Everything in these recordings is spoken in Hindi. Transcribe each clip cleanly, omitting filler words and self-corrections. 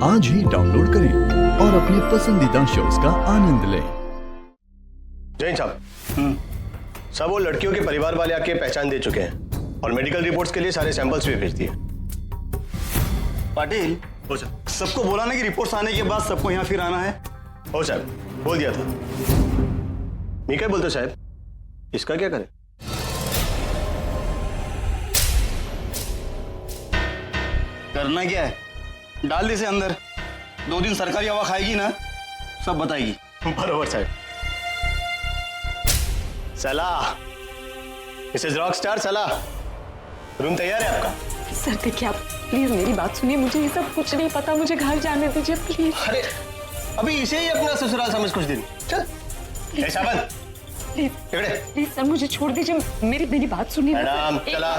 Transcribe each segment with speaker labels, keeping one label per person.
Speaker 1: आज ही डाउनलोड करें और अपने पसंदीदा शोज का आनंद लें।
Speaker 2: जैन साहब, सब वो लड़कियों के परिवार वाले आके पहचान दे चुके हैं और मेडिकल रिपोर्ट्स के लिए सारे सैंपल्स भी भेज दिए।
Speaker 3: पाटिल, सबको बोला ना कि रिपोर्ट्स आने के बाद सबको यहाँ फिर आना है।
Speaker 2: हो साहब, बोल दिया था। मैं क्या बोलते साहब, इसका क्या करें?
Speaker 3: करना क्या है, डाल दे इसे अंदर। 2 दिन सरकारी हवा खाएगी ना, सब बताएगी।
Speaker 2: बरोबर साहब। सलाह मिसेज रॉकस्टार, सलाह। रूम तैयार है आपका?
Speaker 4: सर देखिए, आप प्लीज मेरी बात सुनिए, मुझे ये सब कुछ नहीं पता, मुझे घर जाने दीजिए प्लीज।
Speaker 2: अरे अभी इसे ही अपना ससुराल समझ कुछ दिन। चल ऐसा बंद,
Speaker 4: प्लीज सर मुझे छोड़ दीजिए, मेरी बात सुनिए।
Speaker 2: मैडम चला,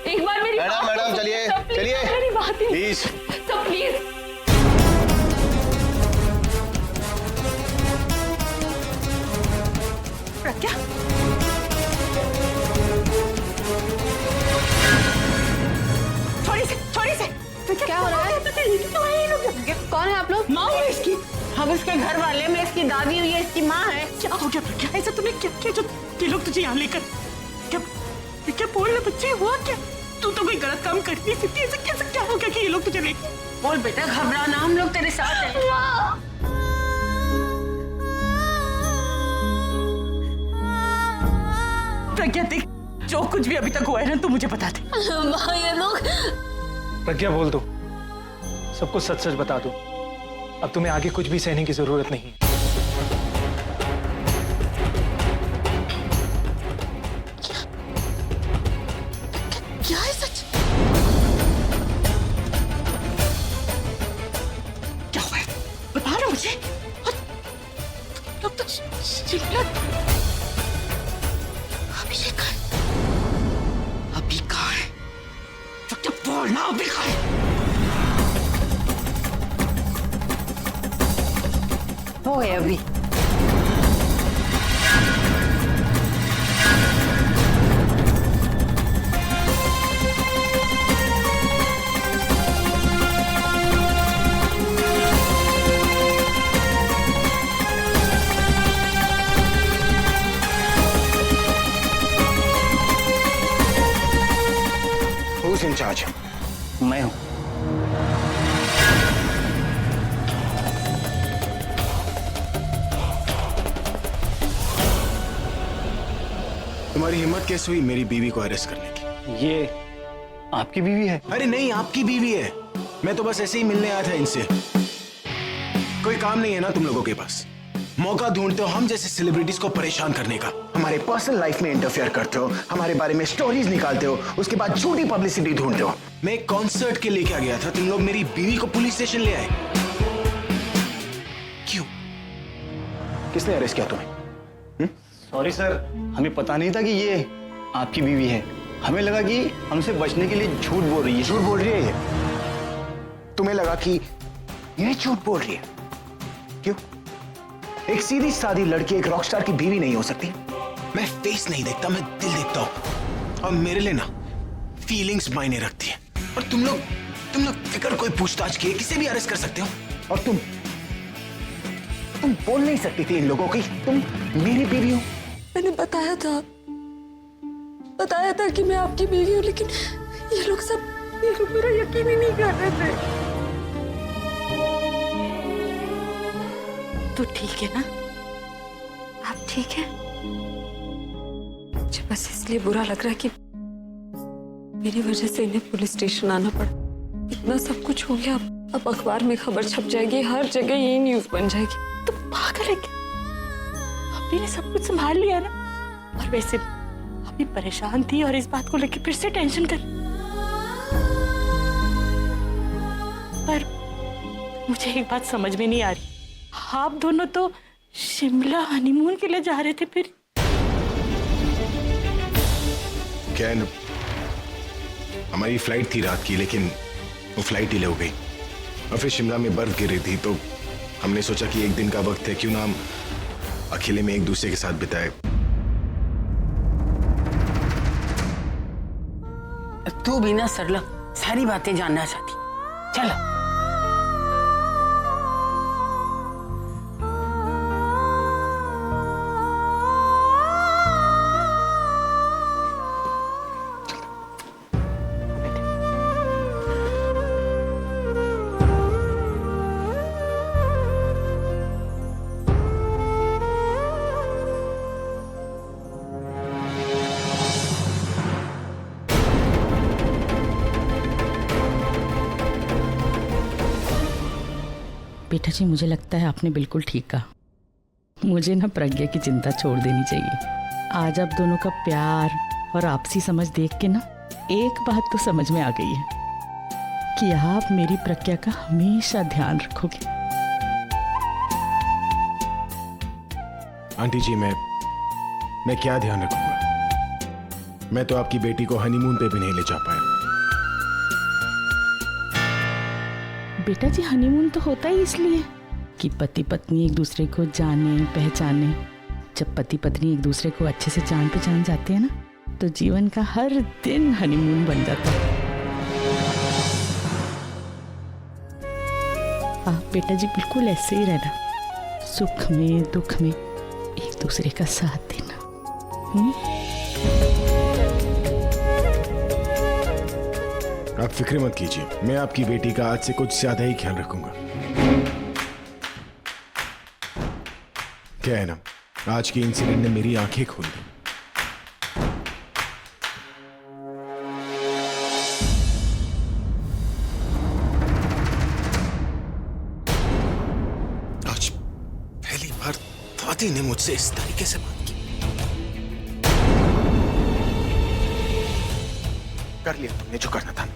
Speaker 4: एक बार मेरी
Speaker 2: मैडम चलिए चलिए
Speaker 4: मेरी बात
Speaker 2: प्लीज।
Speaker 4: Sir please. प्रज्ञा, छोड़ी से। क्या हो रहा है?
Speaker 5: कौन है आप लोग?
Speaker 4: माँ है इसकी।
Speaker 5: हम इसके घर वाले, मैं इसकी दादी हुई है, इसकी माँ है।
Speaker 4: क्या हो गया प्रज्ञा? ऐसा तुमने क्या किया जो ये लोग तुझे यहाँ लेकर? क्या बोल रहे बच्चे, हुआ क्या? तू तो कोई गलत काम कर नहीं सकती, ऐसा कैसे क्या हो गया कि ये लोग तुझे लेके?
Speaker 5: बोल बेटा, घबरा ना, हम लोग तेरे साथ हैं।
Speaker 4: प्रज्ञा देख, जो कुछ भी अभी तक हुआ है ना, तू मुझे बता दे।
Speaker 5: माँ, ये लोग।
Speaker 6: प्रज्ञा बोल दो, सब कुछ सच सच बता दो। अब तुम्हें आगे कुछ भी सहने की जरूरत नहीं।
Speaker 4: क्या है सच? क्या हुआ है? बता रहे मुझे। लोग तो शिमला। अभी कहाँ है? तो बोलना, अभी कहाँ है?
Speaker 5: वो है अभी।
Speaker 3: Who's in charge? मैं हूँ।
Speaker 7: तुम्हारी हिम्मत कैसे हुई मेरी बीवी को अरेस्ट करने की?
Speaker 3: ये आपकी बीवी है?
Speaker 7: अरे नहीं, आपकी बीवी है। मैं तो बस ऐसे ही मिलने आया था इनसे। कोई काम नहीं है ना तुम लोगों के पास? मौका ढूंढते हो हम जैसे सेलिब्रिटीज को परेशान करने का। हमारे पर्सनल लाइफ में इंटरफेयर करते हो, हमारे बारे में स्टोरीज निकालते हो, उसके बाद झूठी पब्लिसिटी ढूंढते हो। मैं एक कॉन्सर्ट के लेके आ गया था, तुम लोग मेरी बीवी को पुलिस स्टेशन ले आए। क्यों? किसने अरेस्ट किया तुम्हें?
Speaker 3: सॉरी सर, हमें पता नहीं था कि ये आपकी बीवी है। हमें लगा कि हमसे बचने के लिए झूठ बोल रही है।
Speaker 7: झूठ बोल रही है ये? तुम्हें लगा कि ये झूठ बोल रही है? क्यों? एक सीधी सादी लड़की एक रॉकस्टार की बीवी नहीं हो सकती? मैं फेस नहीं देखता, मैं दिल देखता हूं। और मेरे लिए ना फीलिंग्स मायने रखती है। और तुम लोग फिक्र कोई पूछताछ किए किसे भी अरेस्ट कर सकते हो। और तुम बोल नहीं सकती थी इन लोगों की तुम मेरी बीवी हो?
Speaker 4: मैंने बताया था कि मैं आपकी बीवी हूँ, लेकिन ये लोग मेरा यकीन ही नहीं कर रहे थे। तो ठीक है ना? आप ठीक है? मुझे बस इसलिए बुरा लग रहा है कि मेरी वजह से इन्हें पुलिस स्टेशन आना पड़ा। इतना सब कुछ हो गया, अब अखबार में खबर छप जाएगी, हर जगह यही न्यूज बन जाएगी। तो पागल है क्या? अभी ने सब कुछ संभाल लिया ना, और वैसे अभी परेशान थी और इस बात को लेकर फिर से टेंशन कर। पर मुझे एक बात समझ में नहीं आ रही, आप दोनों तो शिमला हनीमून के लिए जा रहे थे, फिर
Speaker 7: क्या है ना, हमारी फ्लाइट थी रात की, लेकिन वो फ्लाइट डिले हो गई और फिर शिमला में बर्फ गिर रही थी। तो हमने सोचा कि एक दिन का वक्त है, क्यों ना हम अकेले में एक दूसरे के साथ बिताए।
Speaker 5: तू भी ना सरला सारी बातें जानना चाहती। चल
Speaker 8: बेटा जी, मुझे लगता है आपने बिल्कुल ठीक कहा। मुझे ना प्रज्ञा की चिंता छोड़ देनी चाहिए। आज आप दोनों का प्यार और आपसी समझ देख के ना एक बात तो समझ में आ गई है कि आप मेरी प्रज्ञा का हमेशा ध्यान रखोगे।
Speaker 7: आंटी जी, मैं क्या ध्यान रखूंगा? मैं तो आपकी बेटी को हनीमून पे भी नहीं ले जा पाया।
Speaker 8: बेटा जी, हनीमून तो होता ही इसलिए कि पति पत्नी एक दूसरे को जाने पहचाने। जब पति पत्नी एक दूसरे को अच्छे से जान पहचान जाते हैं ना, तो जीवन का हर दिन हनीमून बन जाता है। आप बेटा जी बिल्कुल ऐसे ही रहना, सुख में दुख में एक दूसरे का साथ देना।
Speaker 7: आप फिक्र मत कीजिए, मैं आपकी बेटी का आज से कुछ ज्यादा ही ख्याल रखूंगा। क्या है ना, आज के इंसिडेंट ने मेरी आंखें खोल दी। आज पहली बार दादी ने मुझसे इस तरीके से बात की। कर लिया तुमने जो करना था।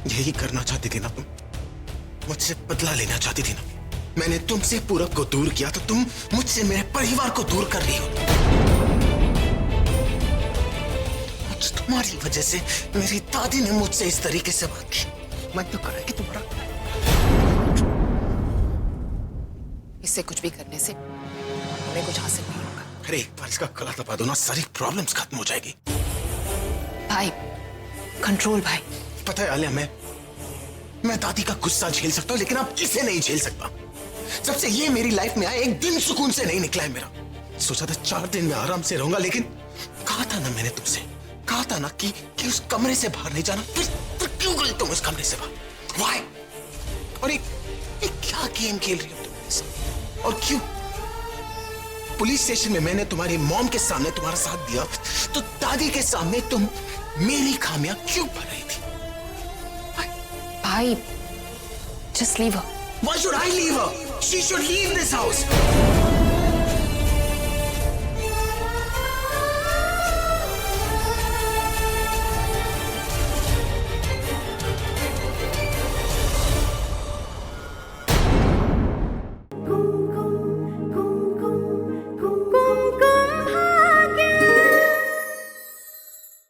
Speaker 7: यही करना चाहती थी ना तुम? मुझसे बदला लेना चाहती थी ना? मैंने तुमसे पूरब को दूर किया तो तुम मुझसे मेरे परिवार को दूर कर रही हो। आज तुम्हारी वजह से मेरी दादी ने मुझसे इस तरीके से बात की। मन तो कर रहा है कि तुम्हारा
Speaker 9: इससे कुछ भी करने से हमें कुछ हासिल नहीं होगा।
Speaker 7: अरे एक बार इसका गला दबा दो ना, सारी प्रॉब्लम्स खत्म हो जाएगी।
Speaker 9: भाई, कंट्रोल भाई।
Speaker 7: पता है आलिया, मैं दादी का गुस्सा झेल सकता हूं, लेकिन अब इसे नहीं झेल सकता। जब से ये मेरी लाइफ में आया, एक दिन सुकून से नहीं निकला है मेरा। सोचा था 4 दिन में आराम से रहूंगा, लेकिन कहा था ना मैंने तुमसे, कहा था ना कि उस कमरे से बाहर नहीं जाना। फिर क्यों गई तुम उस कमरे से बाहर? Why? और एक क्या गेम खेल रही हो तुम मेरे साथ? और क्यों? पुलिस स्टेशन में मैंने तुम्हारी मॉम के सामने तुम्हारा साथ दिया, तो दादी के सामने तुम मेरी खामियां क्यों भर रही थी?
Speaker 9: भाई, just leave her.
Speaker 7: Why should I leave her? She should leave this house.